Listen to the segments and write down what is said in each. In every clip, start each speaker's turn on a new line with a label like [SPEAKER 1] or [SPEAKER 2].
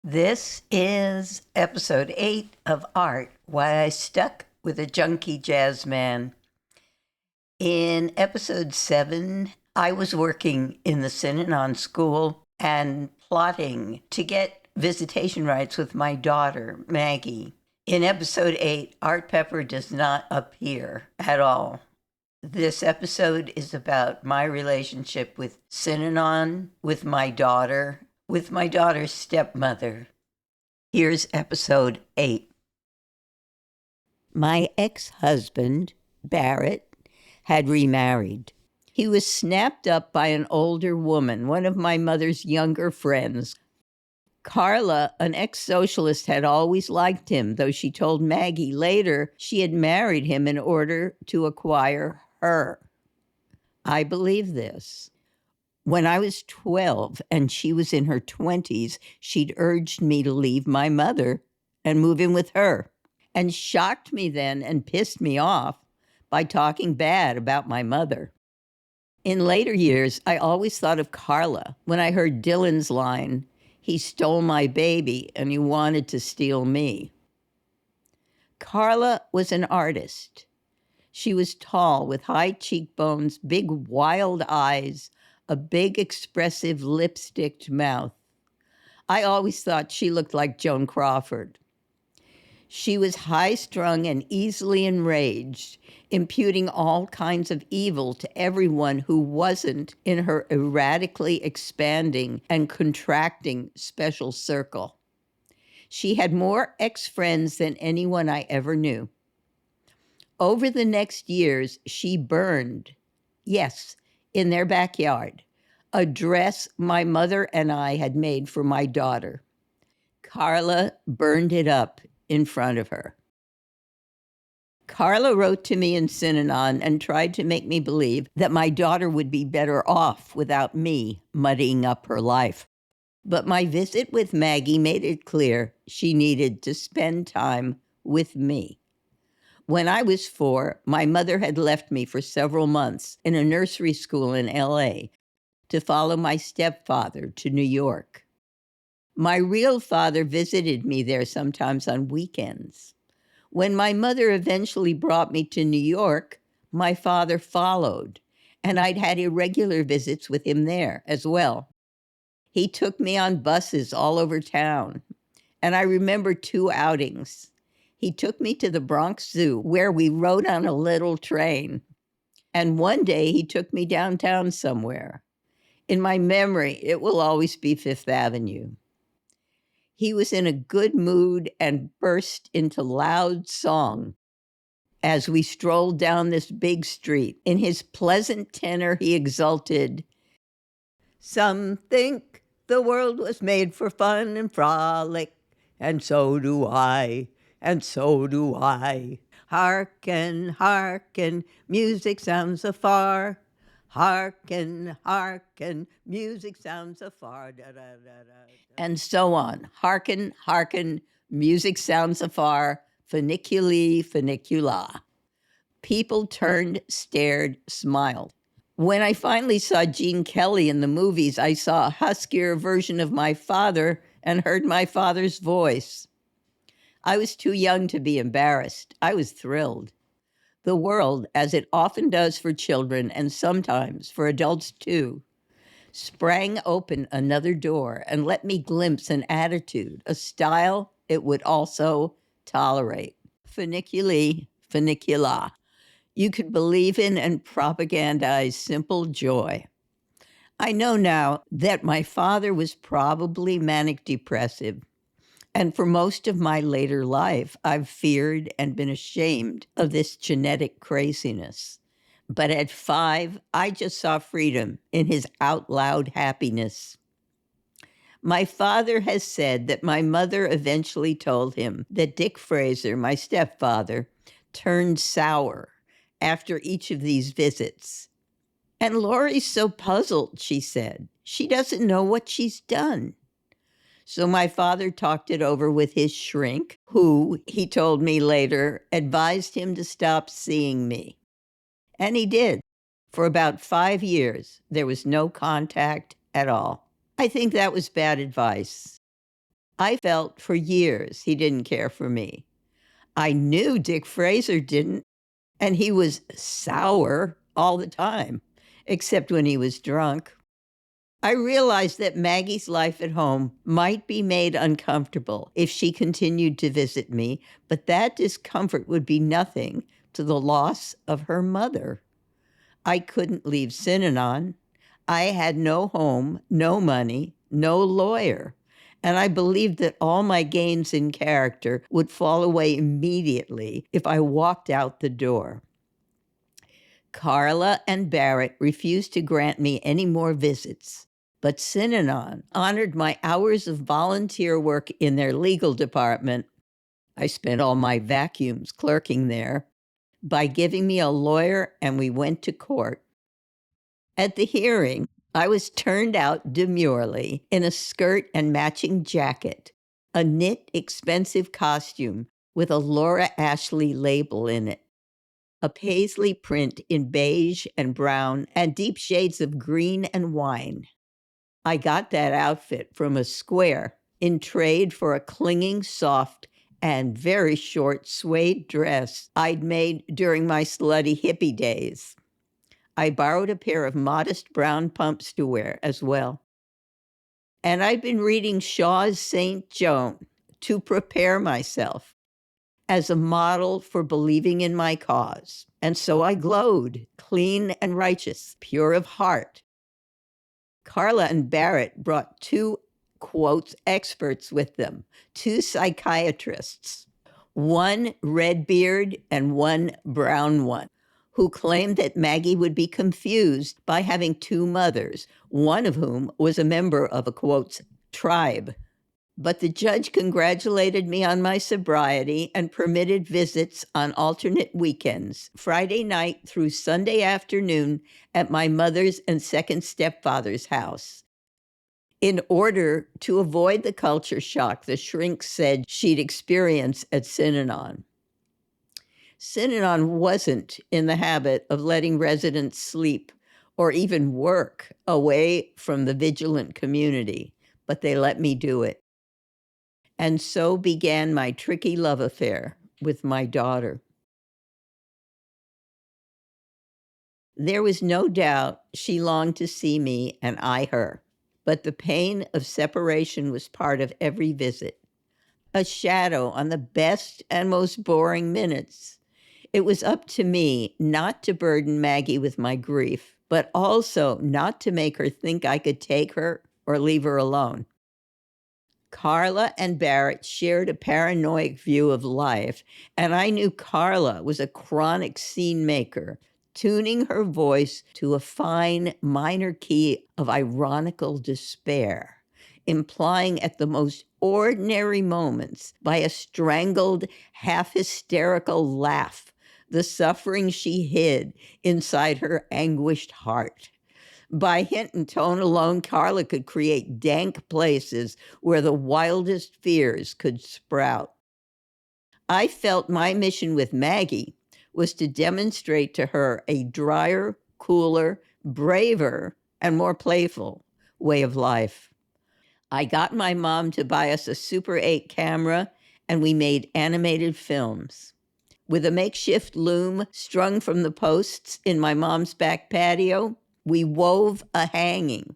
[SPEAKER 1] This is episode 8 of Art, Why I Stuck with a Junkie Jazz Man. In episode 7, I was working in the Synanon School and plotting to get visitation rights with my daughter, Maggie. In episode 8, Art Pepper does not appear at all. This episode is about my relationship with Synanon, with my daughter's stepmother. Here's episode 8. My ex-husband, Barrett, had remarried. He was snapped up by an older woman, one of my mother's younger friends. Carla, an ex-socialist, had always liked him, though she told Maggie later she had married him in order to acquire her. I believe this. When I was 12 and she was in her 20s, she'd urged me to leave my mother and move in with her, and shocked me then and pissed me off by talking bad about my mother. In later years, I always thought of Carla when I heard Dylan's line, "He stole my baby and he wanted to steal me." Carla was an artist. She was tall with high cheekbones, big wild eyes, a big expressive lipsticked mouth. I always thought she looked like Joan Crawford. She was high-strung and easily enraged, imputing all kinds of evil to everyone who wasn't in her erratically expanding and contracting special circle. She had more ex-friends than anyone I ever knew. Over the next years, she burned, yes, in their backyard, a dress my mother and I had made for my daughter. Carla burned it up in front of her. Carla wrote to me in Synanon and tried to make me believe that my daughter would be better off without me muddying up her life. But my visit with Maggie made it clear she needed to spend time with me. When I was 4, my mother had left me for several months in a nursery school in LA to follow my stepfather to New York. My real father visited me there sometimes on weekends. When my mother eventually brought me to New York, my father followed, and I'd had irregular visits with him there as well. He took me on buses all over town, and I remember 2 outings. He took me to the Bronx Zoo, where we rode on a little train. And one day he took me downtown somewhere. In my memory, it will always be Fifth Avenue. He was in a good mood and burst into loud song as we strolled down this big street. In his pleasant tenor, he exulted, "Some think the world was made for fun and frolic, and so do I. And so do I. Hearken, hearken, music sounds afar. Hearken, hearken, music sounds afar." Da, da, da, da. And so on. Hearken, hearken, music sounds afar. Funiculi, funicula. People turned, stared, smiled. When I finally saw Gene Kelly in the movies, I saw a huskier version of my father and heard my father's voice. I was too young to be embarrassed. I was thrilled. The world, as it often does for children and sometimes for adults too, sprang open another door and let me glimpse an attitude, a style it would also tolerate. Funiculi, funicula. You could believe in and propagandize simple joy. I know now that my father was probably manic depressive. And for most of my later life, I've feared and been ashamed of this genetic craziness. But at 5, I just saw freedom in his out loud happiness. My father has said that my mother eventually told him that Dick Fraser, my stepfather, turned sour after each of these visits. "And Laurie's so puzzled," she said. "She doesn't know what she's done." So my father talked it over with his shrink, who, he told me later, advised him to stop seeing me. And he did. For about 5 years, there was no contact at all. I think that was bad advice. I felt for years he didn't care for me. I knew Dick Fraser didn't, and he was sour all the time, except when he was drunk. I realized that Maggie's life at home might be made uncomfortable if she continued to visit me, but that discomfort would be nothing to the loss of her mother. I couldn't leave Synanon. I had no home, no money, no lawyer. And I believed that all my gains in character would fall away immediately if I walked out the door. Carla and Barrett refused to grant me any more visits, but Synanon honored my hours of volunteer work in their legal department. I spent all my vacuums clerking there by giving me a lawyer, and we went to court. At the hearing, I was turned out demurely in a skirt and matching jacket, a knit, expensive costume with a Laura Ashley label in it, a paisley print in beige and brown and deep shades of green and wine. I got that outfit from a square in trade for a clinging, soft, and very short suede dress I'd made during my slutty hippie days. I borrowed a pair of modest brown pumps to wear as well. And I'd been reading Shaw's St. Joan to prepare myself as a model for believing in my cause. And so I glowed, clean and righteous, pure of heart. Carla and Barrett brought two, quotes, experts with them, two psychiatrists, one redbeard and one brown one, who claimed that Maggie would be confused by having two mothers, one of whom was a member of a, quotes, tribe. But the judge congratulated me on my sobriety and permitted visits on alternate weekends, Friday night through Sunday afternoon, at my mother's and second stepfather's house. In order to avoid the culture shock the shrink said she'd experience at Synanon. Synanon wasn't in the habit of letting residents sleep or even work away from the vigilant community, but they let me do it. And so began my tricky love affair with my daughter. There was no doubt she longed to see me and I her, but the pain of separation was part of every visit, a shadow on the best and most boring minutes. It was up to me not to burden Maggie with my grief, but also not to make her think I could take her or leave her alone. Carla and Barrett shared a paranoid view of life, and I knew Carla was a chronic scene maker, tuning her voice to a fine minor key of ironical despair, implying at the most ordinary moments, by a strangled, half-hysterical laugh, the suffering she hid inside her anguished heart. By hint and tone alone, Carla could create dank places where the wildest fears could sprout. I felt my mission with Maggie was to demonstrate to her a drier, cooler, braver, and more playful way of life. I got my mom to buy us a Super 8 camera, and we made animated films. With a makeshift loom strung from the posts in my mom's back patio, we wove a hanging.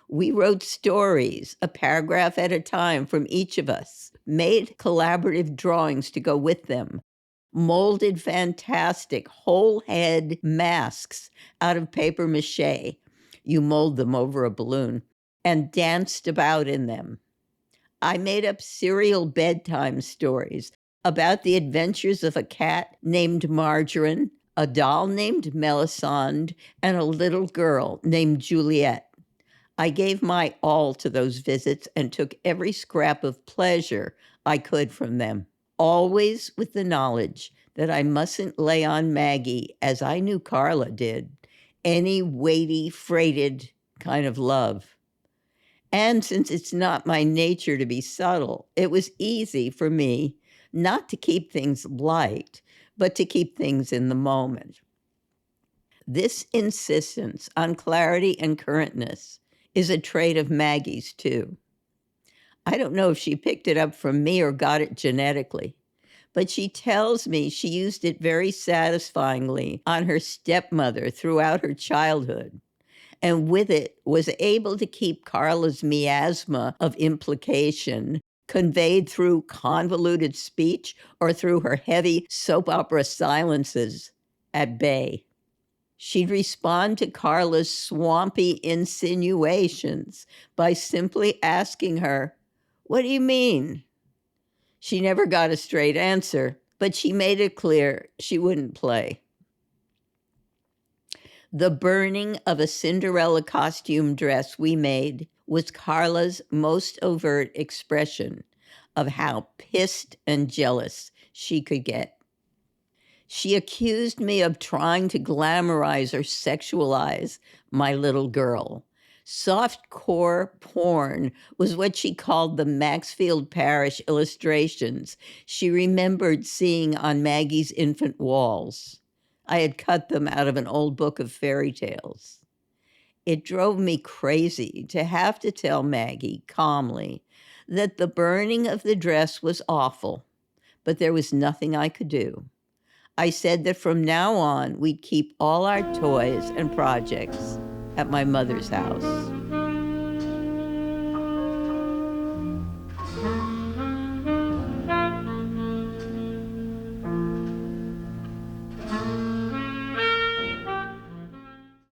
[SPEAKER 1] We wrote stories, a paragraph at a time from each of us, made collaborative drawings to go with them, molded fantastic whole head masks out of paper mache. You mold them over a balloon, and danced about in them. I made up serial bedtime stories about the adventures of a cat named Margarine, a doll named Melisande, and a little girl named Juliet. I gave my all to those visits and took every scrap of pleasure I could from them, always with the knowledge that I mustn't lay on Maggie, as I knew Carla did, any weighty, freighted kind of love. And since it's not my nature to be subtle, it was easy for me not to keep things light, but to keep things in the moment. This insistence on clarity and currentness is a trait of Maggie's, too. I don't know if she picked it up from me or got it genetically, but she tells me she used it very satisfyingly on her stepmother throughout her childhood, and with it was able to keep Carla's miasma of implication, conveyed through convoluted speech or through her heavy soap opera silences, at bay. She'd respond to Carla's swampy insinuations by simply asking her, "What do you mean?" She never got a straight answer, but she made it clear she wouldn't play. The burning of a Cinderella costume dress we made was Carla's most overt expression of how pissed and jealous she could get. She accused me of trying to glamorize or sexualize my little girl. Softcore porn was what she called the Maxfield Parrish illustrations she remembered seeing on Maggie's infant walls. I had cut them out of an old book of fairy tales. It drove me crazy to have to tell Maggie calmly that the burning of the dress was awful, but there was nothing I could do. I said that from now on, we'd keep all our toys and projects at my mother's house.